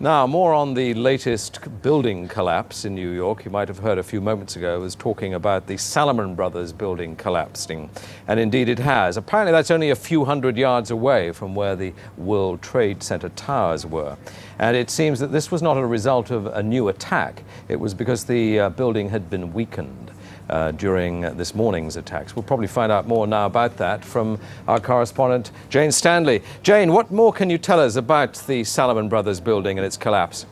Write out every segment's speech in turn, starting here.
Now, more on the latest building collapse in New York. You might have heard a few moments ago, I was talking about the Salomon Brothers Building collapsing. And indeed it has. Apparently that's only a few hundred yards away from where the World Trade Center towers were. And it seems that this was not a result of a new attack. It was because the building had been weakened during this morning's attacks. We'll probably find out more now about that from our correspondent, Jane Stanley. Jane, what more can you tell us about the Salomon Brothers Building and its collapse?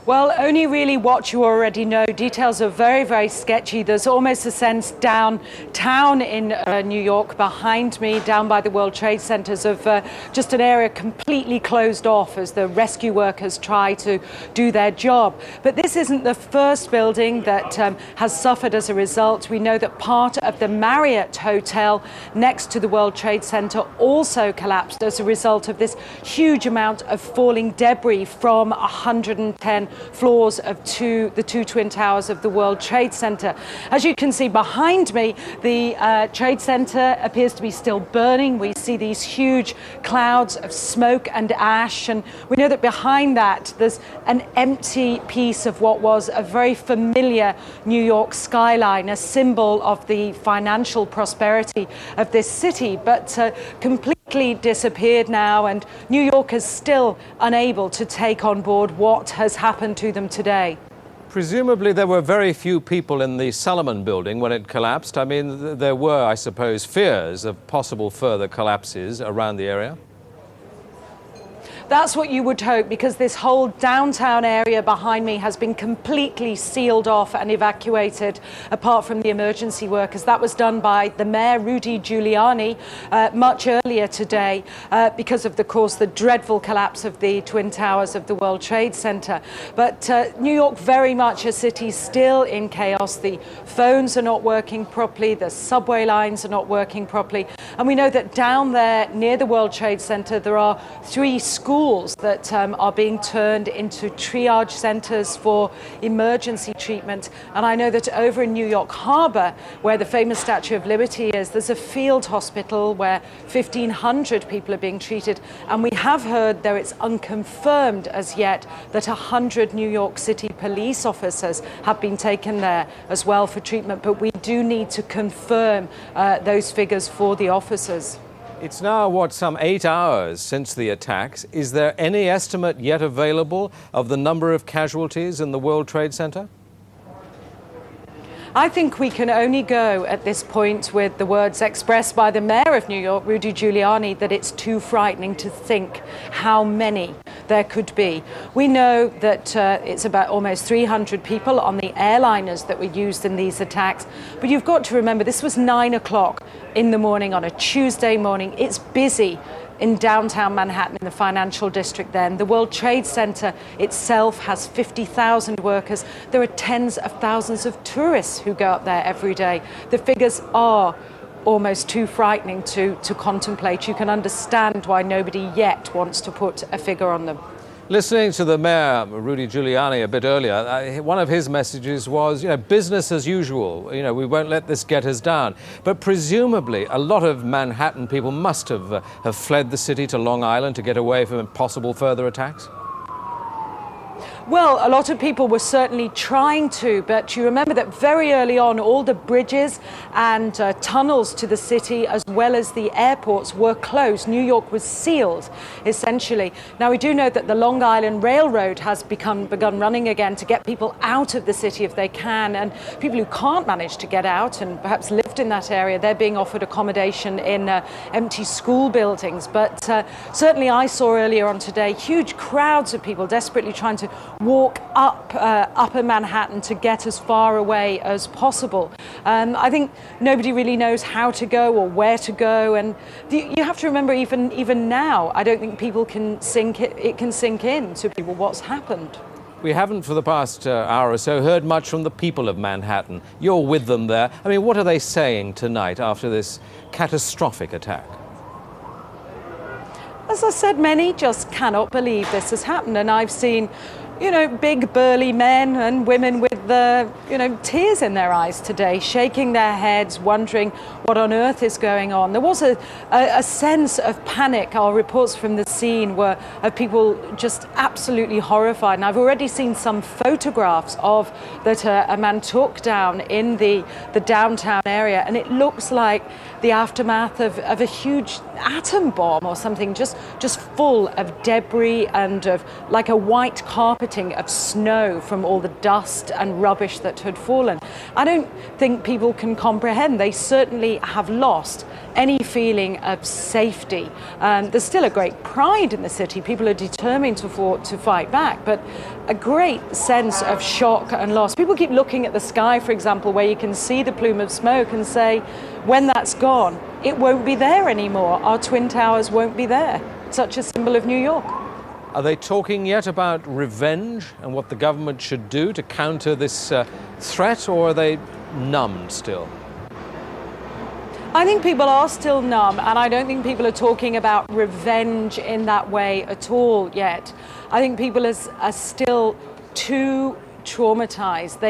Well, only really what you already know. Details are very, very sketchy. There's almost a sense downtown in New York behind me, down by the World Trade Centers, of just an area completely closed off as the rescue workers try to do their job. But this isn't the first building that has suffered as a result. We know that part of the Marriott Hotel next to the World Trade Center also collapsed as a result of this huge amount of falling debris from 110 floors of the two twin towers of the World Trade Center. As you can see behind me, the Trade Center appears to be still burning. We see these huge clouds of smoke and ash, and we know that behind that there's an empty piece of what was a very familiar New York skyline, a symbol of the financial prosperity of this city, but completely disappeared now, and New York is still unable to take on board what has happened to them today. Presumably there were very few people in the Salomon building when it collapsed. I mean, there were, I suppose, fears of possible further collapses around the area. That's what you would hope, because this whole downtown area behind me has been completely sealed off and evacuated, apart from the emergency workers. That was done by the mayor, Rudy Giuliani, much earlier today because of, course, the dreadful collapse of the Twin Towers of the World Trade Center. But New York, very much a city still in chaos. The phones are not working properly. The subway lines are not working properly. And we know that down there near the World Trade Center, there are 3 schools that are being turned into triage centers for emergency treatment. And I know that over in New York Harbor, where the famous Statue of Liberty is, there's a field hospital where 1,500 people are being treated. And we have heard, though it's unconfirmed as yet, that 100 New York City police officers have been taken there as well for treatment. But we do need to confirm those figures for the officers. It's now, some 8 hours since the attacks. Is there any estimate yet available of the number of casualties in the World Trade Center? I think we can only go at this point with the words expressed by the mayor of New York, Rudy Giuliani, that it's too frightening to think how many there could be. We know that it's about almost 300 people on the airliners that were used in these attacks. But you've got to remember, this was 9 o'clock in the morning on a Tuesday morning. It's busy in downtown Manhattan, in the financial district then. The World Trade Center itself has 50,000 workers. There are tens of thousands of tourists who go up there every day. The figures are almost too frightening to contemplate. You can understand why nobody yet wants to put a figure on them. Listening to the mayor, Rudy Giuliani, a bit earlier, one of his messages was, business as usual. We won't let this get us down. But presumably, a lot of Manhattan people must have fled the city to Long Island to get away from possible further attacks. Well, a lot of people were certainly trying to, but you remember that very early on, all the bridges and tunnels to the city, as well as the airports, were closed. New York was sealed, essentially. Now, we do know that the Long Island Railroad has begun running again to get people out of the city if they can, and people who can't manage to get out and perhaps lived in that area, they're being offered accommodation in empty school buildings. But certainly I saw earlier on today huge crowds of people desperately trying to walk up upper Manhattan to get as far away as possible. I think nobody really knows how to go or where to go, and you have to remember, even now, I don't think people can sink in to people what's happened. We haven't for the past hour or so heard much from the people of Manhattan. You're with them there. I mean, what are they saying tonight after this catastrophic attack? As I said, many just cannot believe this has happened, and I've seen you know, big burly men and women with tears in their eyes today, shaking their heads, wondering what on earth is going on. There was a sense of panic. Our reports from the scene were of people just absolutely horrified. And I've already seen some photographs of that a man took down in the downtown area, and it looks like the aftermath of a huge atom bomb or something, just full of debris and of like a white carpeting of snow from all the dust and rubbish that had fallen. I don't think people can comprehend. They certainly have lost any feeling of safety. There's still a great pride in the city. People are determined to fight back, but a great sense of shock and loss. People keep looking at the sky, for example, where you can see the plume of smoke, and say, when that's gone, it won't be there anymore. Our Twin Towers won't be there. Such a symbol of New York. Are they talking yet about revenge and what the government should do to counter this threat, or are they numbed still? I think people are still numb, and I don't think people are talking about revenge in that way at all yet. I think people are still too traumatized.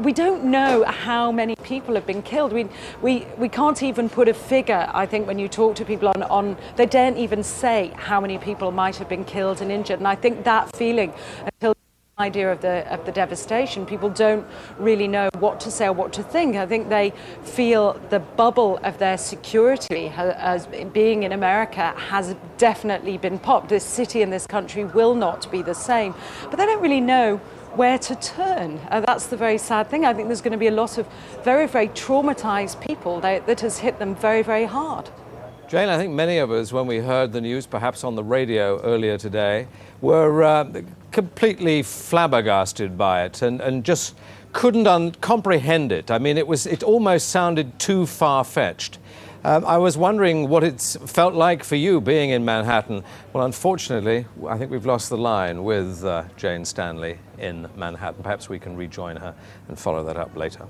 We don't know how many people have been killed. We can't even put a figure. I think when you talk to people on they daren't even say how many people might have been killed and injured. And I think that feeling, until the idea of the devastation, people don't really know what to say or what to think. I think they feel the bubble of their security as being in America has definitely been popped. This city and this country will not be the same. But they don't really know where to turn. That's the very sad thing. I think there's going to be a lot of very, very traumatized people that has hit them very, very hard. Jane, I think many of us, when we heard the news, perhaps on the radio earlier today, were completely flabbergasted by it and just couldn't comprehend it. I mean, it almost sounded too far-fetched. I was wondering what it's felt like for you being in Manhattan. Well, unfortunately, I think we've lost the line with Jane Stanley in Manhattan. Perhaps we can rejoin her and follow that up later.